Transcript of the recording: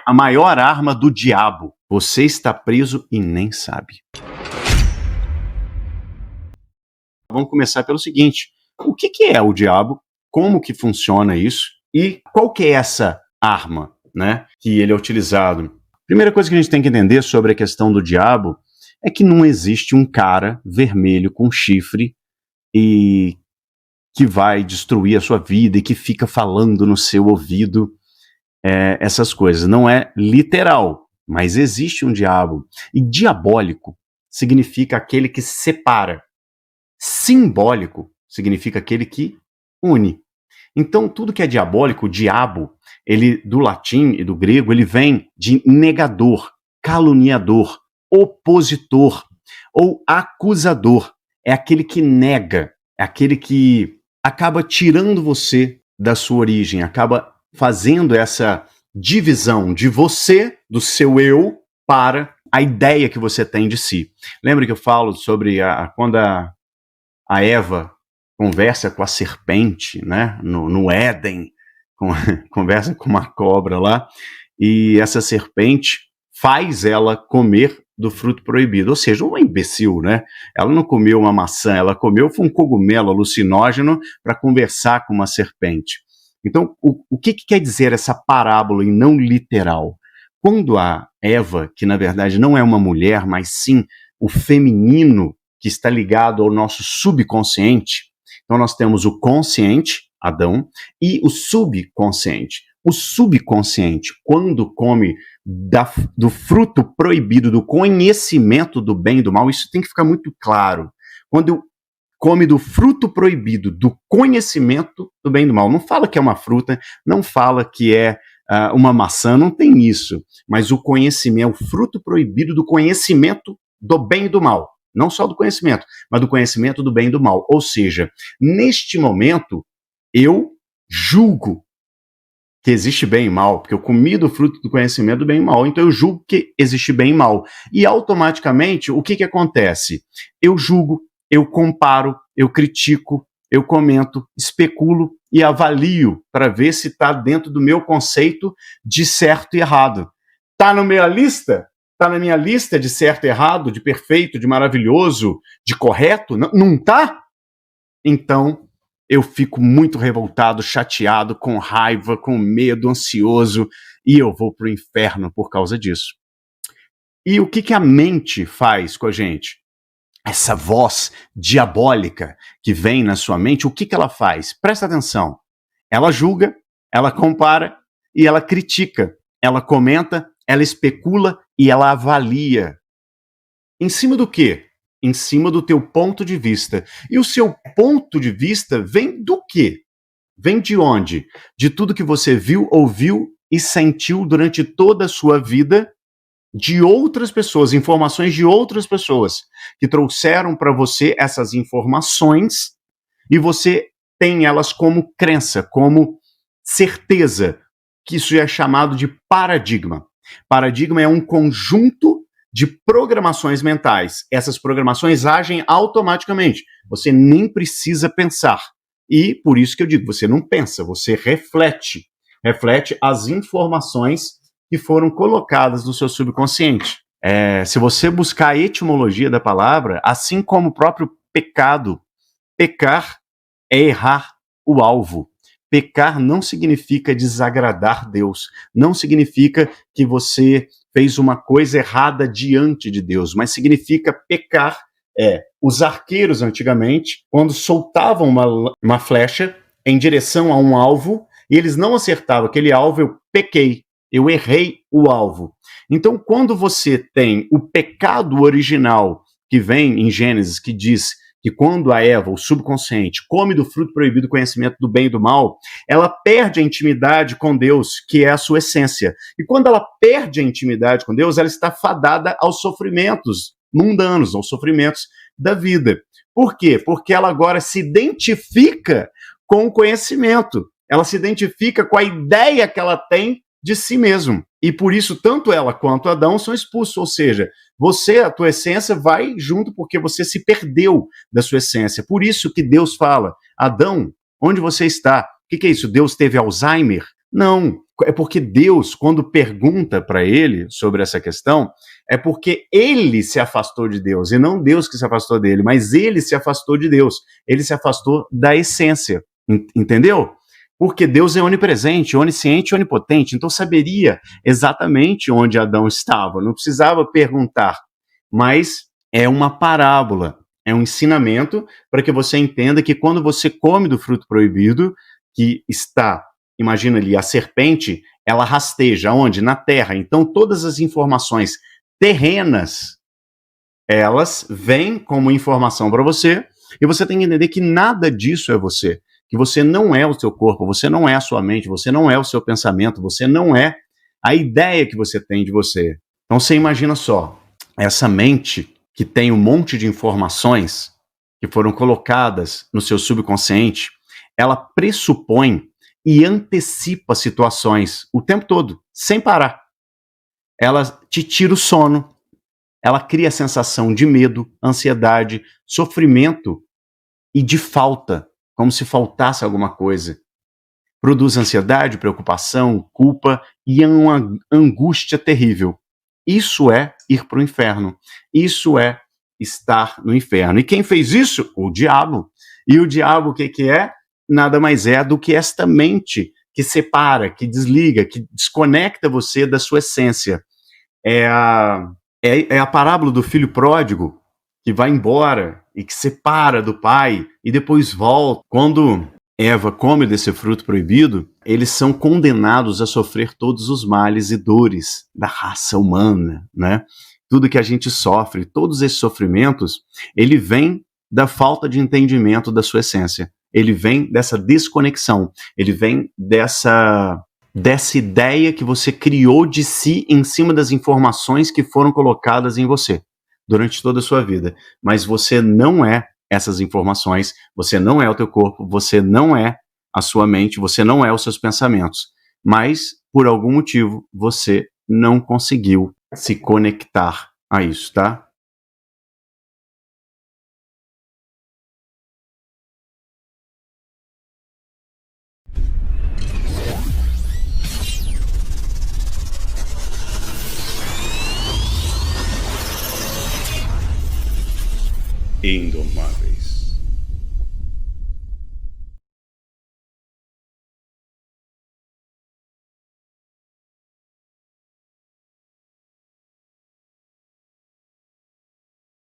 a maior arma do diabo. Você está preso e nem sabe. Vamos começar pelo seguinte: o que é o diabo? Como que funciona isso? E qual que é essa arma, né, que ele é utilizado? Primeira coisa que a gente tem que entender sobre a questão do diabo é que não existe um cara vermelho com chifre e que vai destruir a sua vida e que fica falando no seu ouvido essas coisas. Não é literal, mas existe um diabo. E diabólico significa aquele que separa. Simbólico significa aquele que une. Então, tudo que é diabólico, diabo, ele, do latim e do grego, ele vem de negador, caluniador, opositor ou acusador. É aquele que nega, é aquele que acaba tirando você da sua origem, acaba fazendo essa divisão de você, do seu eu, para a ideia que você tem de si. Lembra que eu falo sobre quando a Eva conversa com a serpente, né, no Éden, conversa com uma cobra lá, e essa serpente faz ela comer do fruto proibido, ou seja, uma imbecil, né? Ela não comeu uma maçã, ela comeu um cogumelo alucinógeno para conversar com uma serpente. Então, o que quer dizer essa parábola e não literal? Quando a Eva, que na verdade não é uma mulher, mas sim o feminino que está ligado ao nosso subconsciente, então nós temos o consciente, Adão, e o subconsciente. O subconsciente, quando come do fruto proibido, do conhecimento do bem e do mal, isso tem que ficar muito claro. Quando come do fruto proibido, do conhecimento do bem e do mal, não fala que é uma fruta, não fala que é uma maçã, não tem isso. Mas o conhecimento, o fruto proibido do conhecimento do bem e do mal. Não só do conhecimento, mas do conhecimento do bem e do mal. Ou seja, neste momento, eu julgo que existe bem e mal, porque eu comi do fruto do conhecimento do bem e mal, então eu julgo que existe bem e mal. E automaticamente, o que acontece? Eu julgo, eu comparo, eu critico, eu comento, especulo e avalio para ver se está dentro do meu conceito de certo e errado. Está na minha lista? Está na minha lista de certo e errado, de perfeito, de maravilhoso, de correto? Não está? Então, eu fico muito revoltado, chateado, com raiva, com medo, ansioso, e eu vou para o inferno por causa disso. E o que a mente faz com a gente? Essa voz diabólica que vem na sua mente, o que ela faz? Presta atenção. Ela julga, ela compara e ela critica. Ela comenta, ela especula e ela avalia. Em cima do quê? Em cima do teu ponto de vista. E o seu ponto de vista vem do quê? Vem de onde? De tudo que você viu, ouviu e sentiu durante toda a sua vida de outras pessoas, informações de outras pessoas que trouxeram para você essas informações e você tem elas como crença, como certeza, que isso é chamado de paradigma. Paradigma é um conjunto de programações mentais. Essas programações agem automaticamente. Você nem precisa pensar. E por isso que eu digo, você não pensa, você reflete. Reflete as informações que foram colocadas no seu subconsciente. Se você buscar a etimologia da palavra, assim como o próprio pecado, pecar é errar o alvo. Pecar não significa desagradar Deus, não significa que você fez uma coisa errada diante de Deus, mas significa pecar. Os arqueiros antigamente, quando soltavam uma flecha em direção a um alvo, e eles não acertavam aquele alvo, eu pequei, eu errei o alvo. Então, quando você tem o pecado original que vem em Gênesis, que diz que quando a Eva, o subconsciente, come do fruto proibido do conhecimento do bem e do mal, ela perde a intimidade com Deus, que é a sua essência. E quando ela perde a intimidade com Deus, ela está fadada aos sofrimentos mundanos, aos sofrimentos da vida. Por quê? Porque ela agora se identifica com o conhecimento. Ela se identifica com a ideia que ela tem de si mesmo. E por isso, tanto ela quanto Adão são expulsos. Ou seja, você, a tua essência, vai junto porque você se perdeu da sua essência. Por isso que Deus fala, Adão, onde você está? O que é isso? Deus teve Alzheimer? Não. É porque Deus, quando pergunta para ele sobre essa questão, é porque ele se afastou de Deus, e não Deus que se afastou dele, mas ele se afastou de Deus. Ele se afastou da essência, entendeu? Porque Deus é onipresente, onisciente e onipotente, então saberia exatamente onde Adão estava, não precisava perguntar. Mas é uma parábola, é um ensinamento para que você entenda que quando você come do fruto proibido, que está, imagina ali, a serpente, ela rasteja onde? Na terra. Então todas as informações terrenas, elas vêm como informação para você, e você tem que entender que nada disso é você. Que você não é o seu corpo, você não é a sua mente, você não é o seu pensamento, você não é a ideia que você tem de você. Então você imagina só, essa mente que tem um monte de informações que foram colocadas no seu subconsciente, ela pressupõe e antecipa situações o tempo todo, sem parar. Ela te tira o sono, ela cria a sensação de medo, ansiedade, sofrimento e de falta, como se faltasse alguma coisa. Produz ansiedade, preocupação, culpa e uma angústia terrível. Isso é ir para o inferno. Isso é estar no inferno. E quem fez isso? O diabo. E o diabo, o que é? Nada mais é do que esta mente que separa, que desliga, que desconecta você da sua essência. É a parábola do filho pródigo, que vai embora e que separa do pai e depois volta. Quando Eva come desse fruto proibido, eles são condenados a sofrer todos os males e dores da raça humana, né? Tudo que a gente sofre, todos esses sofrimentos, ele vem da falta de entendimento da sua essência. Ele vem dessa desconexão, ele vem dessa ideia que você criou de si em cima das informações que foram colocadas em você durante toda a sua vida. Mas você não é essas informações, você não é o teu corpo, você não é a sua mente, você não é os seus pensamentos. Mas, por algum motivo, você não conseguiu se conectar a isso, tá? Indomar.